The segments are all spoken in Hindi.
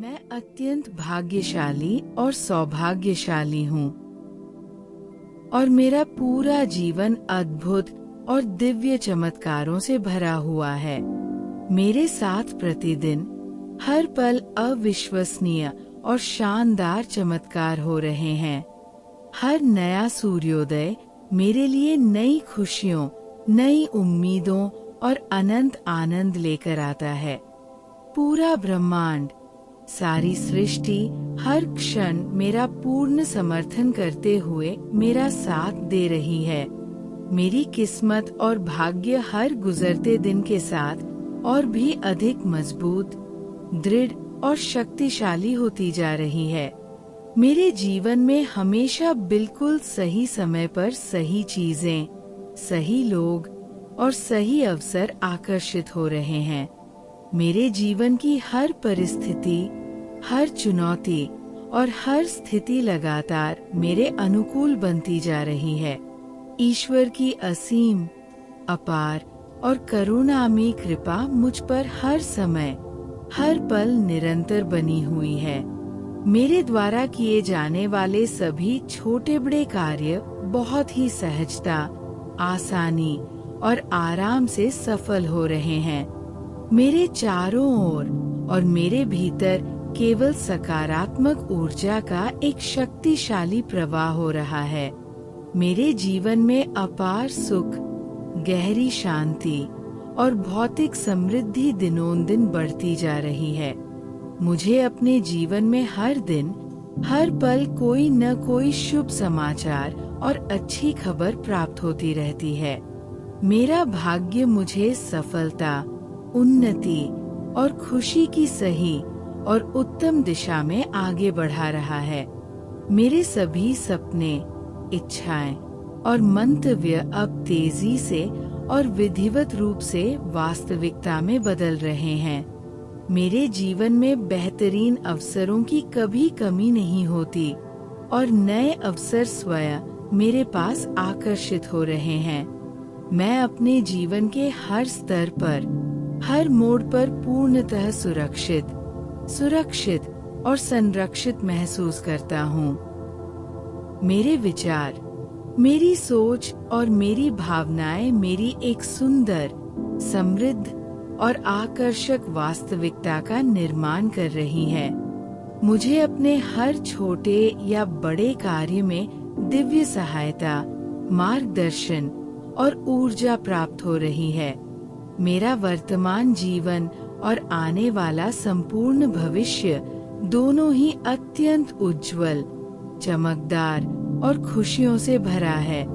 मैं अत्यंत भाग्यशाली और सौभाग्यशाली हूँ और मेरा पूरा जीवन अद्भुत और दिव्य चमत्कारों से भरा हुआ है। मेरे साथ प्रतिदिन हर पल अविश्वसनीय और शानदार चमत्कार हो रहे हैं। हर नया सूर्योदय मेरे लिए नई खुशियों, नई उम्मीदों और अनंत आनंद लेकर आता है। पूरा ब्रह्मांड, सारी सृष्टि हर क्षण मेरा पूर्ण समर्थन करते हुए मेरा साथ दे रही है। मेरी किस्मत और भाग्य हर गुजरते दिन के साथ और भी अधिक मजबूत, दृढ़ और शक्तिशाली होती जा रही है। मेरे जीवन में हमेशा बिल्कुल सही समय पर सही चीजें, सही लोग और सही अवसर आकर्षित हो रहे हैं। मेरे जीवन की हर परिस्थिति, हर चुनौती और हर स्थिति लगातार मेरे अनुकूल बनती जा रही है। ईश्वर की असीम, अपार और करुणामयी कृपा मुझ पर हर समय, हर पल निरंतर बनी हुई है। मेरे द्वारा किए जाने वाले सभी छोटे बड़े कार्य बहुत ही सहजता, आसानी और आराम से सफल हो रहे हैं। मेरे चारों ओर और मेरे भीतर केवल सकारात्मक ऊर्जा का एक शक्तिशाली प्रवाह हो रहा है। मेरे जीवन में अपार सुख, गहरी शांति और भौतिक समृद्धि दिनों-दिन बढ़ती जा रही है। मुझे अपने जीवन में हर दिन, हर पल कोई न कोई शुभ समाचार और अच्छी खबर प्राप्त होती रहती है। मेरा भाग्य मुझे सफलता, उन्नति और खुशी की सही और उत्तम दिशा में आगे बढ़ा रहा है। मेरे सभी सपने, इच्छाएं और मंतव्य अब तेजी से और विधिवत रूप से वास्तविकता में बदल रहे हैं। मेरे जीवन में बेहतरीन अवसरों की कभी कमी नहीं होती और नए अवसर स्वयं मेरे पास आकर्षित हो रहे हैं। मैं अपने जीवन के हर स्तर पर, हर मोड़ पर पूर्णतः सुरक्षित और संरक्षित महसूस करता हूँ। मेरे विचार, मेरी सोच और मेरी भावनाएं मेरी एक सुंदर, समृद्ध और आकर्षक वास्तविकता का निर्माण कर रही हैं। मुझे अपने हर छोटे या बड़े कार्य में दिव्य सहायता, मार्गदर्शन और ऊर्जा प्राप्त हो रही है। मेरा वर्तमान जीवन और आने वाला संपूर्ण भविष्य दोनों ही अत्यंत उज्जवल, चमकदार और खुशियों से भरा है।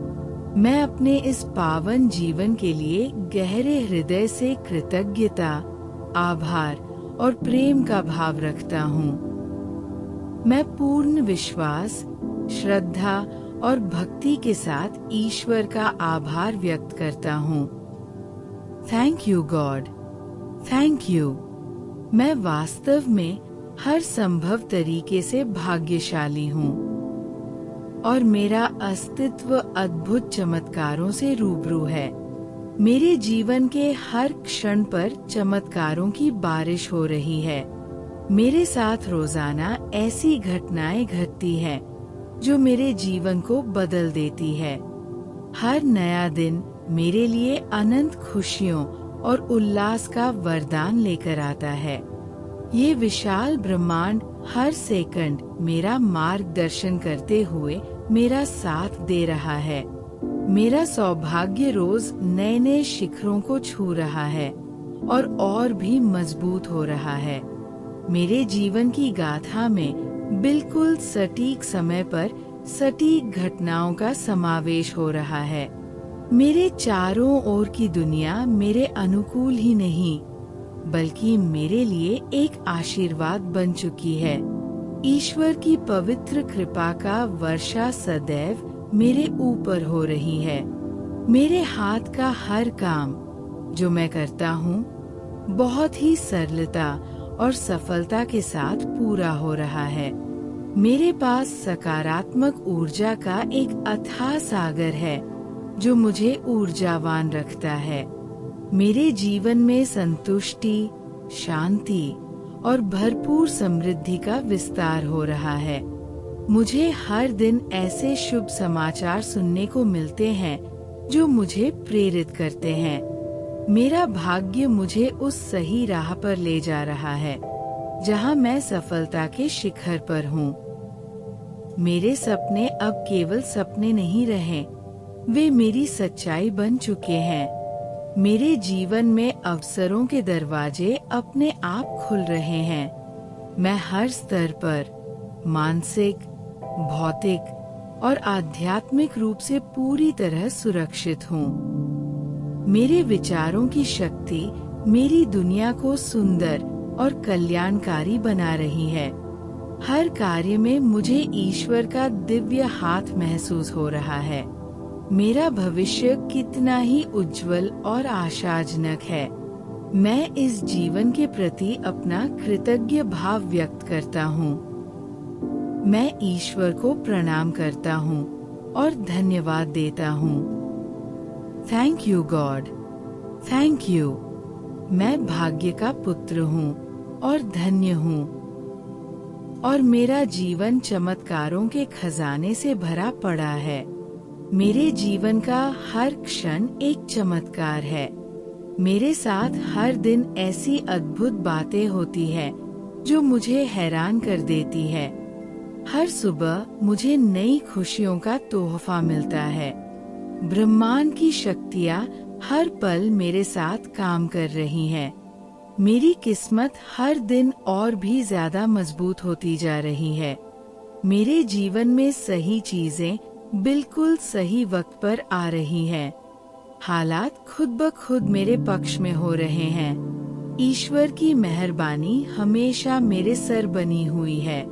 मैं अपने इस पावन जीवन के लिए गहरे हृदय से कृतज्ञता, आभार और प्रेम का भाव रखता हूँ। मैं पूर्ण विश्वास, श्रद्धा और भक्ति के साथ ईश्वर का आभार व्यक्त करता हूँ। Thank you God, thank you. मैं वास्तव में हर संभव तरीके से भाग्यशाली हूँ और मेरा अस्तित्व अद्भुत चमत्कारों से रूबरू है। मेरे जीवन के हर क्षण पर चमत्कारों की बारिश हो रही है। मेरे साथ रोजाना ऐसी घटनाएं घटती हैं जो मेरे जीवन को बदल देती है। हर नया दिन मेरे लिए अनंत खुशियों और उल्लास का वरदान लेकर आता है। ये विशाल ब्रह्मांड हर सेकंड मेरा मार्गदर्शन करते हुए मेरा साथ दे रहा है। मेरा सौभाग्य रोज नए नए शिखरों को छू रहा है और भी मजबूत हो रहा है। मेरे जीवन की गाथा में बिल्कुल सटीक समय पर सटीक घटनाओं का समावेश हो रहा है। मेरे चारों ओर की दुनिया मेरे अनुकूल ही नहीं, बल्कि मेरे लिए एक आशीर्वाद बन चुकी है। ईश्वर की पवित्र कृपा का वर्षा सदैव मेरे ऊपर हो रही है। मेरे हाथ का हर काम जो मैं करता हूँ, बहुत ही सरलता और सफलता के साथ पूरा हो रहा है। मेरे पास सकारात्मक ऊर्जा का एक अथाह सागर है जो मुझे ऊर्जावान रखता है। मेरे जीवन में संतुष्टि, शांति और भरपूर समृद्धि का विस्तार हो रहा है। मुझे हर दिन ऐसे शुभ समाचार सुनने को मिलते हैं जो मुझे प्रेरित करते हैं। मेरा भाग्य मुझे उस सही राह पर ले जा रहा है जहां मैं सफलता के शिखर पर हूं। मेरे सपने अब केवल सपने नहीं रहे, वे मेरी सच्चाई बन चुके हैं। मेरे जीवन में अवसरों के दरवाजे अपने आप खुल रहे हैं। मैं हर स्तर पर मानसिक, भौतिक और आध्यात्मिक रूप से पूरी तरह सुरक्षित हूँ। मेरे विचारों की शक्ति मेरी दुनिया को सुंदर और कल्याणकारी बना रही है। हर कार्य में मुझे ईश्वर का दिव्य हाथ महसूस हो रहा है। मेरा भविष्य कितना ही उज्जवल और आशाजनक है। मैं इस जीवन के प्रति अपना कृतज्ञ भाव व्यक्त करता हूँ। मैं ईश्वर को प्रणाम करता हूँ और धन्यवाद देता हूँ। Thank you God, thank you. मैं भाग्य का पुत्र हूँ और धन्य हूँ, और मेरा जीवन चमत्कारों के खजाने से भरा पड़ा है। मेरे जीवन का हर क्षण एक चमत्कार है। मेरे साथ हर दिन ऐसी अद्भुत बातें होती है जो मुझे हैरान कर देती है। हर सुबह मुझे नई खुशियों का तोहफा मिलता है। ब्रह्मांड की शक्तियाँ हर पल मेरे साथ काम कर रही हैं। मेरी किस्मत हर दिन और भी ज्यादा मजबूत होती जा रही है। मेरे जीवन में सही चीजें बिल्कुल सही वक्त पर आ रही हैं। हालात खुद ब खुद मेरे पक्ष में हो रहे हैं। ईश्वर की मेहरबानी हमेशा मेरे सर बनी हुई है।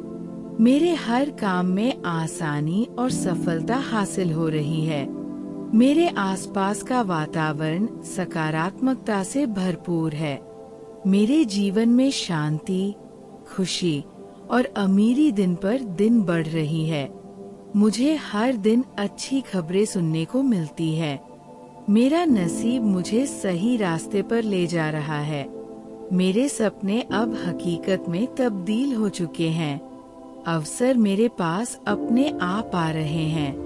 मेरे हर काम में आसानी और सफलता हासिल हो रही है। मेरे आसपास का वातावरण सकारात्मकता से भरपूर है। मेरे जीवन में शांति, खुशी और अमीरी दिन पर दिन बढ़ रही है। मुझे हर दिन अच्छी खबरें सुनने को मिलती है। मेरा नसीब मुझे सही रास्ते पर ले जा रहा है। मेरे सपने अब हकीकत में तब्दील हो चुके हैं। अवसर मेरे पास अपने आप आ रहे हैं।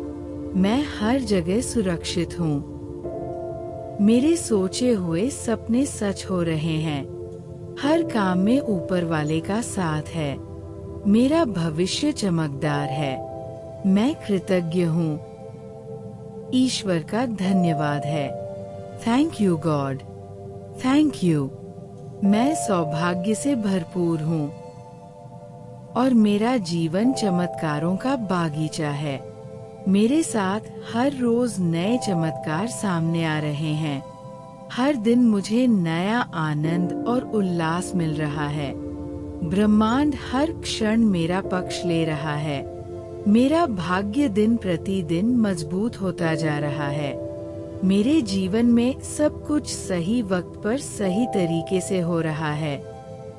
मैं हर जगह सुरक्षित हूँ। मेरे सोचे हुए सपने सच हो रहे हैं। हर काम में ऊपर वाले का साथ है। मेरा भविष्य चमकदार है। मैं कृतज्ञ हूँ। ईश्वर का धन्यवाद है। Thank you God, thank you. मैं सौभाग्य से भरपूर हूँ और मेरा जीवन चमत्कारों का बागीचा है। मेरे साथ हर रोज नए चमत्कार सामने आ रहे हैं। हर दिन मुझे नया आनंद और उल्लास मिल रहा है। ब्रह्मांड हर क्षण मेरा पक्ष ले रहा है। मेरा भाग्य दिन प्रतिदिन मजबूत होता जा रहा है। मेरे जीवन में सब कुछ सही वक्त पर सही तरीके से हो रहा है।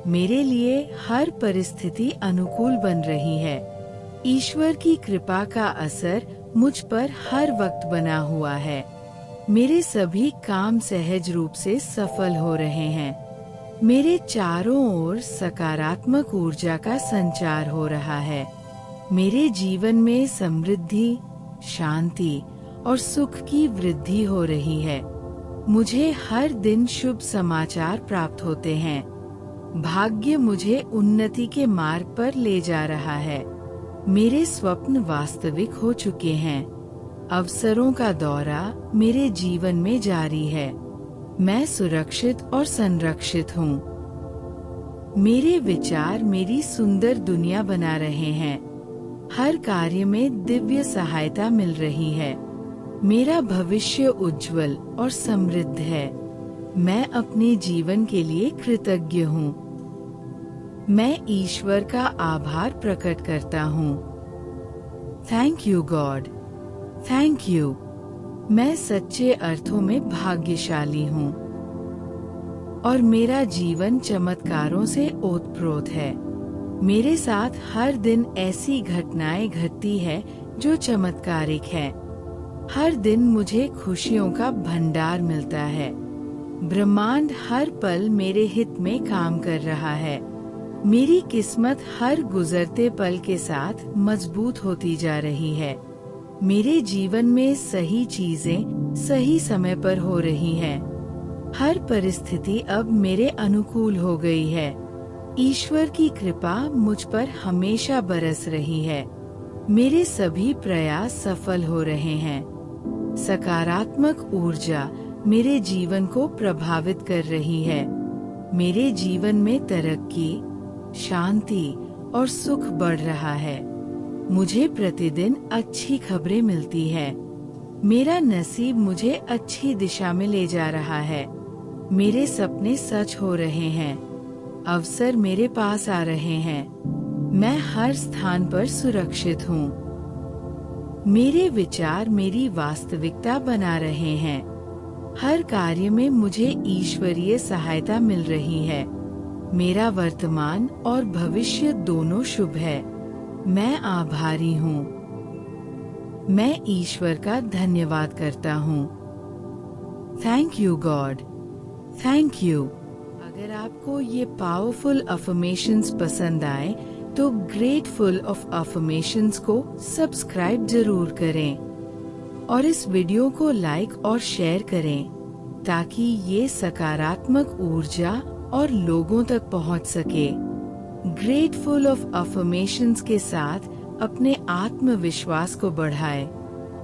मेरे लिए हर परिस्थिति अनुकूल बन रही है। ईश्वर की कृपा का असर मुझ पर हर वक्त बना हुआ है। मेरे सभी काम सहज रूप से सफल हो रहे हैं। मेरे चारों ओर सकारात्मक ऊर्जा का संचार हो रहा है। मेरे जीवन में समृद्धि, शांति और सुख की वृद्धि हो रही है। मुझे हर दिन शुभ समाचार प्राप्त होते हैं। भाग्य मुझे उन्नति के मार्ग पर ले जा रहा है। मेरे स्वप्न वास्तविक हो चुके हैं। अवसरों का दौरा मेरे जीवन में जारी है। मैं सुरक्षित और संरक्षित हूँ। मेरे विचार मेरी सुंदर दुनिया बना रहे हैं। हर कार्य में दिव्य सहायता मिल रही है। मेरा भविष्य उज्जवल और समृद्ध है। मैं अपने जीवन के लिए कृतज्ञ हूँ। मैं ईश्वर का आभार प्रकट करता हूँ। Thank you God, thank you. मैं सच्चे अर्थों में भाग्यशाली हूँ और मेरा जीवन चमत्कारों से ओतप्रोत है। मेरे साथ हर दिन ऐसी घटनाएं घटती है जो चमत्कारिक है। हर दिन मुझे खुशियों का भंडार मिलता है। ब्रह्मांड हर पल मेरे हित में काम कर रहा है। मेरी किस्मत हर गुजरते पल के साथ मजबूत होती जा रही है। मेरे जीवन में सही चीजें सही समय पर हो रही हैं। हर परिस्थिति अब मेरे अनुकूल हो गई है। ईश्वर की कृपा मुझ पर हमेशा बरस रही है। मेरे सभी प्रयास सफल हो रहे हैं। सकारात्मक ऊर्जा मेरे जीवन को प्रभावित कर रही है। मेरे जीवन में तरक्की, शांति और सुख बढ़ रहा है। मुझे प्रतिदिन अच्छी खबरें मिलती है। मेरा नसीब मुझे अच्छी दिशा में ले जा रहा है। मेरे सपने सच हो रहे हैं। अवसर मेरे पास आ रहे हैं। मैं हर स्थान पर सुरक्षित हूँ। मेरे विचार मेरी वास्तविकता बना रहे हैं। हर कार्य में मुझे ईश्वरीय सहायता मिल रही है। मेरा वर्तमान और भविष्य दोनों शुभ है। मैं आभारी हूँ। मैं ईश्वर का धन्यवाद करता हूँ। Thank you God, thank you. अगर आपको ये पावरफुल अफर्मेशंस पसंद आए तो ग्रेटफुल ऑफ अफर्मेशंस को सब्सक्राइब जरूर करें और इस वीडियो को लाइक और शेयर करें ताकि ये सकारात्मक ऊर्जा और लोगों तक पहुंच सके। ग्रेटफुल ऑफ अफर्मेशंस के साथ अपने आत्मविश्वास को बढ़ाएं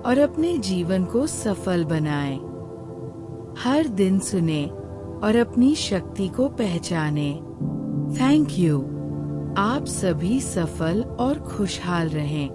और अपने जीवन को सफल बनाएं। हर दिन सुने और अपनी शक्ति को पहचाने। Thank you. आप सभी सफल और खुशहाल रहें।